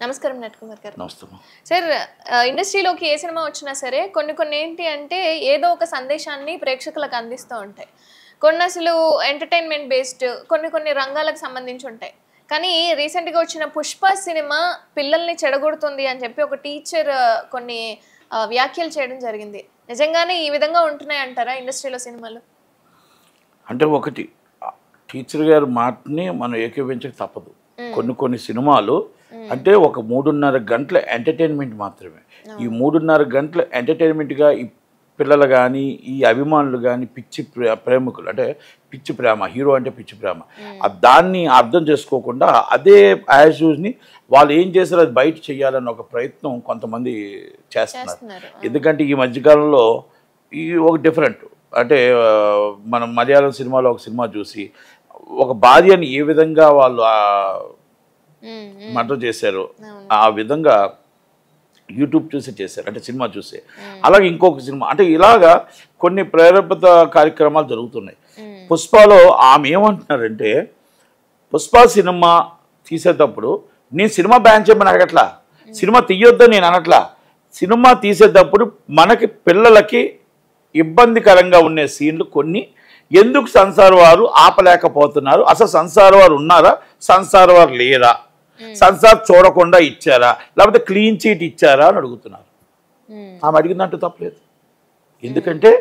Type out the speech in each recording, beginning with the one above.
నమస్కారం నట్కుమార్ గారు. నమస్తే సార్, ఇండస్ట్రీలోకి ఏ సినిమా వచ్చినా సరే కొన్ని ఏంటి అంటే ఏదో ఒక సందేశాన్ని ప్రేక్షకులకు అందిస్తూ ఉంటాయి. కొన్ని అసలు ఎంటర్టైన్మెంట్ బేస్డ్, కొన్ని రంగాలకు సంబంధించి ఉంటాయి. కానీ రీసెంట్గా వచ్చిన పుష్ప సినిమా పిల్లల్ని చెడగొడుతుంది అని చెప్పి ఒక టీచర్ కొన్ని వ్యాఖ్యలు చేయడం జరిగింది. నిజంగానే ఈ విధంగా ఉంటున్నాయి అంటారా ఇండస్ట్రీలో సినిమాలు? అంటే ఒకటి టీచర్ గారి మాటని మనం ఏకీవించక తప్పదు. కొన్ని సినిమాలు అంటే ఒక 3.5 గంటల ఎంటర్టైన్మెంట్ మాత్రమే. ఈ 3.5 గంటల ఎంటర్టైన్మెంట్గా ఈ పిల్లలు కానీ ఈ అభిమానులు కానీ పిచ్చి ప్రేమికులు అంటే పిచ్చి ప్రేమ, హీరో అంటే పిచ్చి ప్రేమ, దాన్ని అర్థం చేసుకోకుండా అదే యాజ్ యూజ్ని వాళ్ళు ఏం చేశారో అది బయట చేయాలన్న ఒక ప్రయత్నం కొంతమంది చేస్తున్నారు. ఎందుకంటే ఈ మధ్యకాలంలో ఈ ఒక డిఫరెంట్ అంటే మనం మలయాళం సినిమాలో ఒక సినిమా చూసి ఒక భార్యని ఏ విధంగా వాళ్ళు మర్డర్ చేశారు ఆ విధంగా యూట్యూబ్ చూసి చేశారు, అంటే సినిమా చూసి. అలాగే ఇంకొక సినిమా అంటే ఇలాగా కొన్ని ప్రేరేపిత కార్యక్రమాలు జరుగుతున్నాయి. పుష్పలో ఆమె ఏమంటున్నారంటే పుష్ప సినిమా తీసేటప్పుడు నేను సినిమా బ్యాన్ చేయమని అడగట్లా, సినిమా తీయొద్దని నేను అనట్లా. సినిమా తీసేటప్పుడు మనకి పిల్లలకి ఇబ్బందికరంగా ఉండే సీన్లు కొన్ని ఎందుకు సెన్సార్ వారు ఆపలేకపోతున్నారు, అసలు సెన్సార్ వారు ఉన్నారా, సెన్సార్ వారు లేరా, సెన్సార్ చూడకుండా ఇచ్చారా, లేకపోతే క్లీన్ చీట్ ఇచ్చారా అని అడుగుతున్నారు. ఆమె అడిగిందంటూ తప్పలేదు. ఎందుకంటే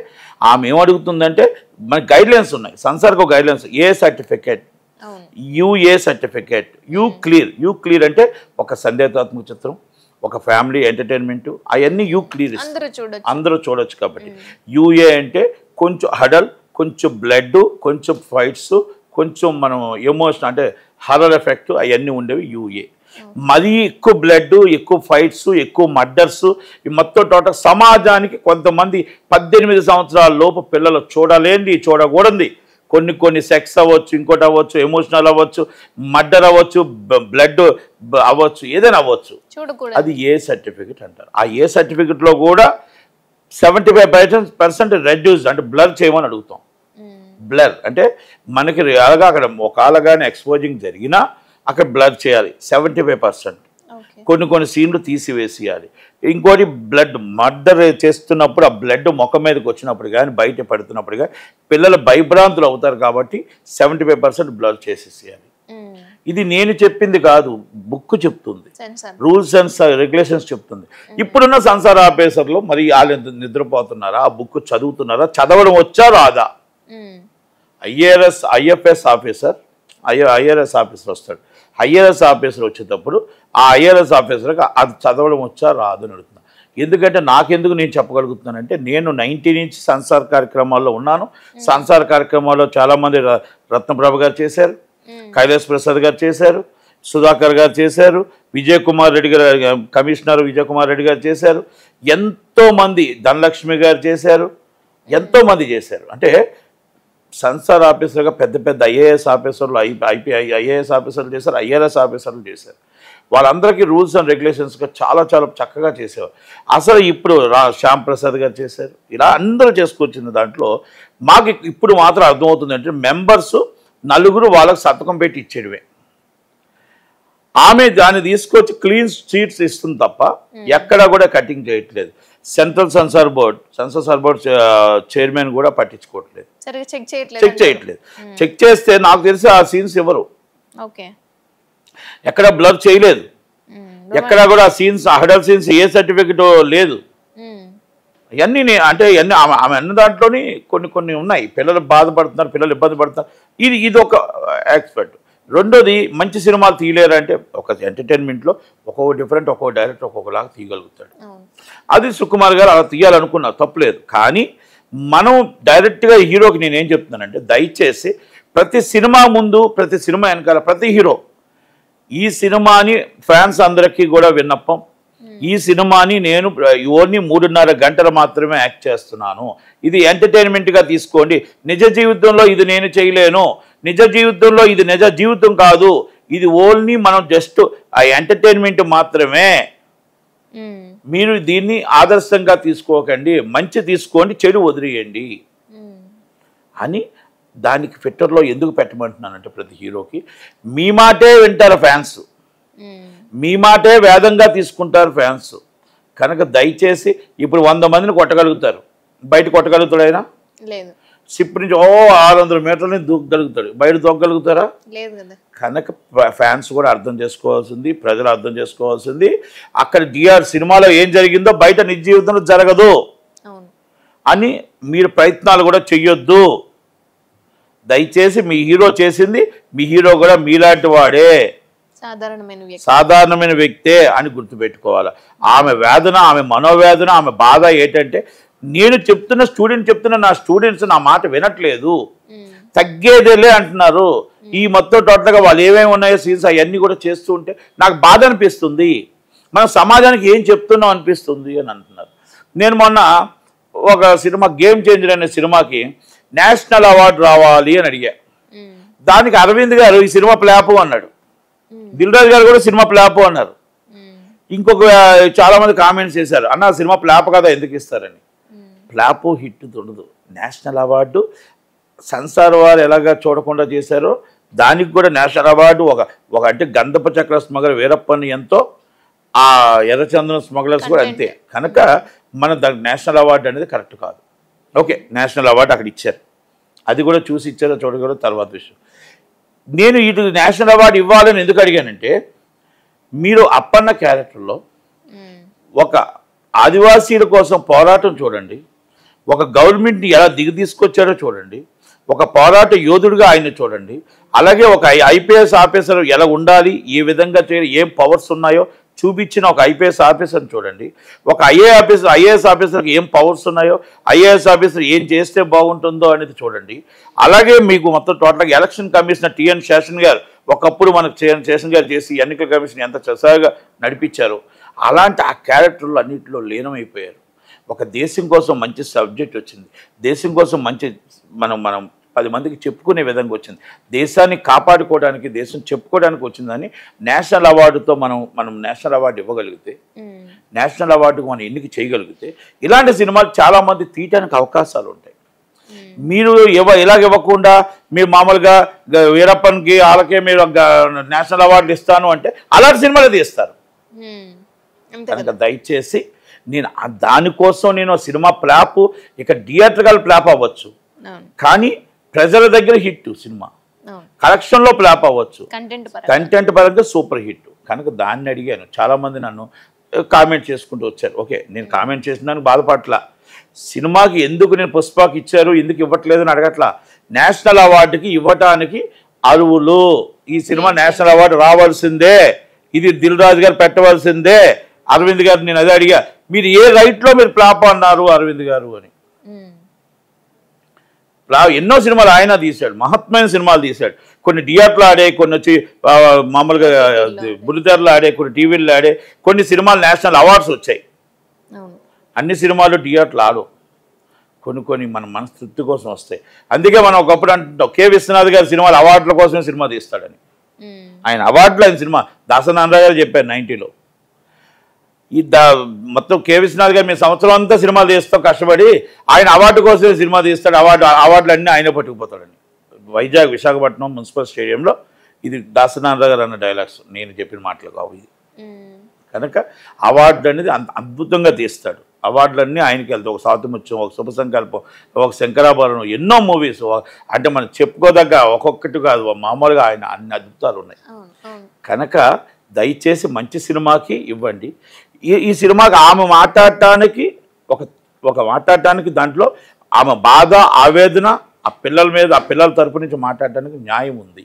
ఆమె ఏమడుగుతుందంటే మన గైడ్లైన్స్ ఉన్నాయి, సెన్సార్కి ఒక guidelines, A certificate, UA certificate, U clear అంటే ఒక సందేహాత్మక చిత్రం, ఒక ఫ్యామిలీ ఎంటర్టైన్మెంట్, అవన్నీ యూ క్లియర్ అందరూ చూడొచ్చు. కాబట్టి యూఏ అంటే కొంచెం హడల్, కొంచెం బ్లడ్, కొంచెం ఫైట్స్, కొంచెం మనం ఎమోషన్ అంటే హర్రర్ ఎఫెక్ట్ అవన్నీ ఉండేవి యూఏ. మరీ ఎక్కువ బ్లడ్, ఎక్కువ ఫైట్స్, ఎక్కువ మర్డర్స్, ఈ మొత్తం టోటల్ సమాజానికి కొంతమంది 18 సంవత్సరాల లోపు పిల్లలు చూడలేంది, చూడకూడదు. కొన్ని సెక్స్ అవ్వచ్చు, ఇంకోటి అవ్వచ్చు, ఎమోషనల్ అవ్వచ్చు, మర్డర్ అవ్వచ్చు, బ్లడ్ అవ్వచ్చు, ఏదైనా అవ్వచ్చు. అది ఏ సర్టిఫికెట్ అంటారు. ఆ ఏ సర్టిఫికెట్లో కూడా 75% రెడ్యూస్ అంటే బ్లర్ చేయమని అడుగుతాం. బ్లర్ అంటే మనకి రియల్గా అక్కడ ఒకళ్ళగానే ఎక్స్పోజింగ్ జరిగినా అక్కడ బ్లర్ చేయాలి 75%. కొన్ని సీన్లు తీసివేసేయాలి. ఇంకోటి బ్లడ్ మర్డర్ చేస్తున్నప్పుడు ఆ బ్లడ్ ముఖం మీదకి వచ్చినప్పుడు కానీ బయట పడుతున్నప్పుడు కానీ పిల్లలు భయభ్రాంతులు అవుతారు. కాబట్టి 75% బ్లర్ చేసేసేయాలి. ఇది నేను చెప్పింది కాదు, బుక్ చెప్తుంది, రూల్స్ అండ్ రెగ్యులేషన్స్ చెప్తుంది. ఇప్పుడున్న సెన్సార్ ఆఫీసర్లు మరి వాళ్ళు నిద్రపోతున్నారా, ఆ బుక్ చదువుతున్నారా, చదవడం వచ్చా రాదా? ఐఎఫ్ఎస్ ఆఫీసర్ ఐఆర్ఎస్ ఆఫీసర్ వస్తాడు. ఐఆర్ఎస్ ఆఫీసర్ వచ్చేటప్పుడు ఆ ఐఆర్ఎస్ ఆఫీసర్కి అది చదవడం వచ్చా రాదు అని అడుగుతున్నా. ఎందుకంటే నాకెందుకు నేను చెప్పగలుగుతున్నానంటే నేను 90 నుంచి సెన్సార్ కార్యక్రమాల్లో ఉన్నాను. సెన్సార్ కార్యక్రమాల్లో చాలామంది రత్నప్రభ గారు చేశారు, కైలాస్ ప్రసాద్ గారు చేశారు, సుధాకర్ గారు చేశారు, విజయ్ కుమార్ రెడ్డి గారు కమిషనర్ విజయ్ కుమార్ రెడ్డి గారు చేశారు, ఎంతోమంది ధనలక్ష్మి గారు చేశారు, ఎంతోమంది చేశారు. అంటే సెన్సార్ ఆఫీసర్గా పెద్ద ఐఏఎస్ ఆఫీసర్లు, ఐఏఎస్ ఆఫీసర్లు చేశారు, ఐఆర్ఎస్ ఆఫీసర్లు చేశారు. వాళ్ళందరికీ రూల్స్ అండ్ రెగ్యులేషన్స్గా చాలా చక్కగా చేసేవారు. అసలు ఇప్పుడు శ్యామ్ ప్రసాద్ గారు చేశారు. ఇలా అందరూ చేసుకొచ్చిన దాంట్లో మాకు ఇప్పుడు మాత్రం అర్థమవుతుంది అంటే మెంబర్స్ 4 వాళ్ళకి సంతకం పెట్టి ఇచ్చేటివే. ఆమె దాన్ని తీసుకొచ్చి క్లీన్ షీట్స్ ఇస్తుంది తప్ప ఎక్కడా కూడా కటింగ్ చేయట్లేదు. సెంట్రల్ సెన్సార్ బోర్డ్ చైర్మన్ కూడా పట్టించుకోవట్లేదు, చెక్ చేయట్లేదు. చెక్ చేస్తే నాకు తెలిసి ఆ సీన్స్ ఎవరు ఎక్కడ బ్లర్ చేయలేదు, ఎక్కడా కూడా ఆ సీన్స్ హడల్ సీన్స్ ఏ సర్టిఫికెట్ లేదు. ఇవన్నీ అంటే ఇవన్నీ ఆమె అన్న దాంట్లోని కొన్ని ఉన్నాయి. పిల్లలు బాధపడుతున్నారు, పిల్లలు ఇబ్బంది పడుతున్నారు. ఇది ఒక ఎక్స్పెక్ట్. రెండోది మంచి సినిమాలు తీయలేరంటే ఒక ఎంటర్టైన్మెంట్లో ఒక్కొక్క డిఫరెంట్, ఒక్కొక్క డైరెక్టర్ ఒక్కొక్కలాగా తీయగలుగుతాడు. అది సుకుమార్ గారు అలా తీయాలనుకున్నా తప్పులేదు. కానీ మనం డైరెక్ట్గా హీరోకి నేనేం చెప్తున్నానంటే దయచేసి ప్రతి సినిమా ముందు, ప్రతి సినిమా వెనకాల ప్రతి హీరో ఈ సినిమాని ఫ్యాన్స్ అందరికీ కూడా విన్నప్పం, ఈ సినిమాని నేను ఓన్లీ 3.5 గంటలు మాత్రమే యాక్ట్ చేస్తున్నాను, ఇది ఎంటర్టైన్మెంట్గా తీసుకోండి, నిజ జీవితంలో ఇది నేను చేయలేను, నిజ జీవితంలో ఇది నిజ జీవితం కాదు, ఇది ఓన్లీ మనం జస్ట్ ఆ ఎంటర్టైన్మెంట్ మాత్రమే, మీరు దీన్ని ఆదర్శంగా తీసుకోకండి, మంచి తీసుకోండి, చెడు వదిలేయండి అని దానికి ట్విట్టర్లో ఎందుకు పెట్టమంటున్నానంటే ప్రతి హీరోకి మీ మాటే వింటారు ఫ్యాన్స్. మీ మాటే వేదంగా తీసుకుంటారు ఫ్యాన్స్. కనుక దయచేసి ఇప్పుడు 100 మందిని కొట్టగలుగుతారు, బయట కొట్టగలుగుతాడు ఆయన లేదు. షిప్ నుంచి 600 మీటర్లని దూకగలుగుతాడు, బయట దూకగలుగుతారా? లేదు కదా. కనుక ఫ్యాన్స్ కూడా అర్థం చేసుకోవాల్సింది, ప్రజలు అర్థం చేసుకోవాల్సింది, అక్కడ డిఆర్ సినిమాలో ఏం జరిగిందో బయట నిజ జీవితంలో జరగదు అని మీరు ప్రయత్నాలు కూడా చెయ్యొద్దు. దయచేసి మీ హీరో చేసింది, మీ హీరో కూడా మీలాంటి వాడే, సాధారణమైన వ్యక్తే అని గుర్తుపెట్టుకోవాలి. ఆమె వేదన, ఆమె మనోవేదన, ఆమె బాధ ఏంటంటే, నేను చెప్తున్న నా స్టూడెంట్స్ నా మాట వినట్లేదు, తగ్గేదేలే అంటున్నారు. ఈ మొత్తం టోటల్గా వాళ్ళు ఏమేమి ఉన్నాయో సీన్స్ అవన్నీ కూడా చేస్తూ ఉంటే నాకు బాధ అనిపిస్తుంది, మనం సమాజానికి ఏం చెప్తున్నాం అనిపిస్తుంది అని అంటున్నారు. నేను మొన్న ఒక సినిమా గేమ్ చేంజర్ అనే సినిమాకి నేషనల్ అవార్డు రావాలి అని అడిగా. దానికి అరవింద్ గారు ఈ సినిమా ప్లాపు అన్నాడు, దిల్ రాజు గారు కూడా సినిమా ప్లాపు అన్నారు. ఇంకొక చాలా మంది కామెంట్స్ చేశారు, అన్న సినిమా ప్లాప్ కదా ఎందుకు ఇస్తారని. ప్లాపు హిట్ ఉండదు. నేషనల్ అవార్డు సెన్సార్ వారు ఎలాగా చూడకుండా చేశారో దానికి కూడా నేషనల్ అవార్డు ఒక అంటే గంధప చక్ర స్మగ్లర్ వీరప్పని ఎంతో, ఆ ఎర్రచందనం స్మగ్లర్స్ కూడా అంతే. కనుక మన దానికి నేషనల్ అవార్డు అనేది కరెక్ట్ కాదు. ఓకే, నేషనల్ అవార్డు అక్కడ ఇచ్చారు, అది కూడా చూసి ఇచ్చారో చూడకూడదు తర్వాత విషయం. నేను ఇటు నేషనల్ అవార్డు ఇవ్వాలని ఎందుకు అడిగానంటే, మీరు అప్పన్న క్యారెక్టర్లో ఒక ఆదివాసీల కోసం పోరాటం చూడండి, ఒక గవర్నమెంట్ని ఎలా తీసుకొచ్చారో చూడండి, ఒక పోరాట యోధుడిగా ఆయన చూడండి, అలాగే ఒక ఐపీఎస్ ఆఫీసర్ ఎలా ఉండాలి, ఏ విధంగా చేయాలి, ఏం పవర్స్ ఉన్నాయో చూపించిన ఒక ఐపీఎస్ ఆఫీసర్ని చూడండి, ఒక ఐఏఎస్ ఆఫీసర్కి ఏం పవర్స్ ఉన్నాయో, ఐఏఎస్ ఆఫీసర్ ఏం చేస్తే బాగుంటుందో అనేది చూడండి. అలాగే మీకు మొత్తం టోటల్గా ఎలక్షన్ కమిషనర్ టిఎన్ శేషన్ గారు ఒకప్పుడు మనకు శేషన్ గారు చేసి ఎన్నికల కమిషన్ ఎంత చక్కగా నడిపించారో అలాంటి ఆ క్యారెక్టర్లు అన్నింటిలో లీనమైపోయారు. ఒక దేశం కోసం మంచి సబ్జెక్ట్ వచ్చింది, దేశం కోసం మంచి మనం 10 మందికి చెప్పుకునే విధంగా వచ్చింది, దేశాన్ని కాపాడుకోవడానికి, దేశం చెప్పుకోవడానికి వచ్చిందని నేషనల్ అవార్డుతో మనం నేషనల్ అవార్డు ఇవ్వగలిగితే, నేషనల్ అవార్డుకు మనం ఎన్నిక చేయగలిగితే ఇలాంటి సినిమాలు చాలామంది తీయటానికి అవకాశాలు ఉంటాయి. మీరు ఇలాగ ఇవ్వకుండా మీరు మామూలుగా వీరప్పన్కి వాళ్ళకే మీరు నేషనల్ అవార్డులు ఇస్తాను అంటే అలాంటి సినిమాలు తీస్తారు. కనుక దయచేసి దానికోసం నేను సినిమా ప్లాప్ ఇక థియేట్రికల్ ప్లాప్ అవ్వచ్చు, కానీ ప్రజల దగ్గర హిట్ సినిమా, కలెక్షన్లో ప్లాప్ అవ్వచ్చు, కంటెంట్ పరంగా సూపర్ హిట్. కనుక దాన్ని అడిగాను, చాలామంది నన్ను కామెంట్ చేసుకుంటూ వచ్చారు. ఓకే, నేను కామెంట్ చేసినాను, బాధపట్ల. సినిమాకి ఎందుకు నేను పుష్పకి ఇచ్చారు ఎందుకు ఇవ్వట్లేదు అని అడగట్లా, నేషనల్ అవార్డుకి ఇవ్వటానికి అరువులు, ఈ సినిమా నేషనల్ అవార్డు రావాల్సిందే, ఇది దిల్ రాజు గారు పెట్టవలసిందే. అరవింద్ గారు నేను అదే అడిగా, మీరు ఏ రైట్లో మీరు ప్లాప్ అన్నారు అరవింద్ గారు అని. ఎన్నో సినిమాలు ఆయన తీశాడు, మహత్మైన సినిమాలు తీశాడు, కొన్ని థియేటర్లు ఆడే, కొన్ని వచ్చి మామూలుగా బుల్లితెరలో ఆడే, కొన్ని టీవీల్లో ఆడే, కొన్ని సినిమాలు నేషనల్ అవార్డ్స్ వచ్చాయి. అన్ని సినిమాలు థియేటర్లు ఆడు, కొన్ని మన మనస్తృప్తి కోసం వస్తాయి. అందుకే మనం ఒకప్పుడు అంటుంటాం కె విశ్వనాథ్ గారి సినిమాలు అవార్డుల కోసమే సినిమా తీస్తాడని. ఆయన అవార్డులు ఆయన సినిమా దాసనారాయణ గారు చెప్పారు 90లో. మొత్తం కె విశ్వనాథ్ గారు మేము సంవత్సరం అంతా సినిమాలు తీస్తాం కష్టపడి, ఆయన అవార్డు కోసమే సినిమా తీస్తాడు, అవార్డులు అన్నీ ఆయన పట్టుకుపోతాడని. వైజాగ్ విశాఖపట్నం మున్సిపల్ స్టేడియంలో ఇది దాసనారాయణ గారు అన్న డైలాగ్స్, నేను చెప్పిన మాటలు కావు ఇది. కనుక అవార్డు అనేది అంత అద్భుతంగా తీస్తాడు, అవార్డులన్నీ ఆయనకి వెళ్తాయి. ఒక సాతుముత్యం, ఒక శుభ సంకల్పం, ఒక శంకరాభరణం, ఎన్నో మూవీస్ అంటే మనం చెప్పుకోదగ్గ ఒక్కొక్కటి కాదు, మామూలుగా ఆయన అన్ని అద్భుతాలు ఉన్నాయి. కనుక దయచేసి మంచి సినిమాకి ఇవ్వండి. ఈ సినిమాకి ఆమె మాట్లాడటానికి మాట్లాడటానికి దాంట్లో ఆమె బాధ, ఆవేదన, ఆ పిల్లల మీద, ఆ పిల్లల తరపు నుంచి మాట్లాడటానికి న్యాయం ఉంది.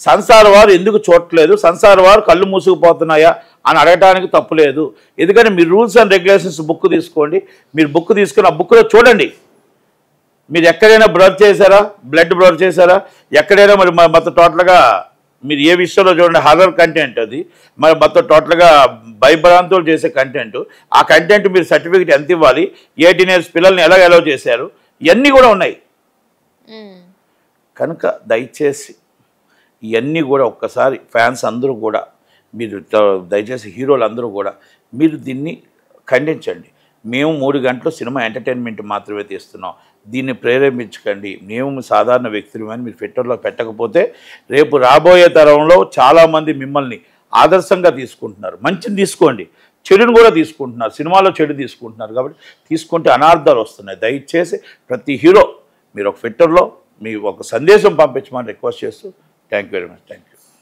సంసార వారు ఎందుకు చూడట్లేదు, సంసార వారు కళ్ళు మూసుకుపోతున్నాయా అని అడగటానికి తప్పులేదు. ఎందుకంటే మీరు రూల్స్ అండ్ రెగ్యులేషన్స్ బుక్ తీసుకోండి, మీరు బుక్ తీసుకుని ఆ బుక్లో చూడండి, మీరు ఎక్కడైనా బ్లడ్ బ్లర్ చేశారా, ఎక్కడైనా మరి మొత్తం టోటల్గా మీరు ఏ విషయంలో చూడండి, హర్రర్ కంటెంట్ అది, మరి మొత్తం టోటల్గా భయభ్రాంతులు చేసే కంటెంట్, ఆ కంటెంట్ మీరు సర్టిఫికేట్ ఎంత ఇవ్వాలి, 18 years పిల్లల్ని ఎలా అలౌ చేశారు, ఇవన్నీ కూడా ఉన్నాయి. కనుక దయచేసి ఇవన్నీ కూడా ఒక్కసారి ఫ్యాన్స్ అందరూ కూడా మీరు దయచేసి హీరోలు అందరూ కూడా మీరు దీన్ని ఖండించండి. మేము 3 గంటలు సినిమా ఎంటర్టైన్మెంట్ మాత్రమే తీస్తున్నాం, దీన్ని ప్రేరేపించకండి. మేము సాధారణ వ్యక్తులమని మీరు ట్విట్టర్లో పెట్టకపోతే రేపు రాబోయే తరంలో చాలామంది మిమ్మల్ని ఆదర్శంగా తీసుకుంటున్నారు. మంచిని తీసుకోండి, చెడును కూడా తీసుకుంటున్నారు. సినిమాలో చెడు తీసుకుంటున్నారు కాబట్టి తీసుకుంటే అనార్థాలు వస్తున్నాయి. దయచేసి ప్రతి హీరో మీరు ఒక ట్విట్టర్లో మీ ఒక సందేశం పంపించమని రిక్వెస్ట్ చేస్తూ thank you very much. Thank you.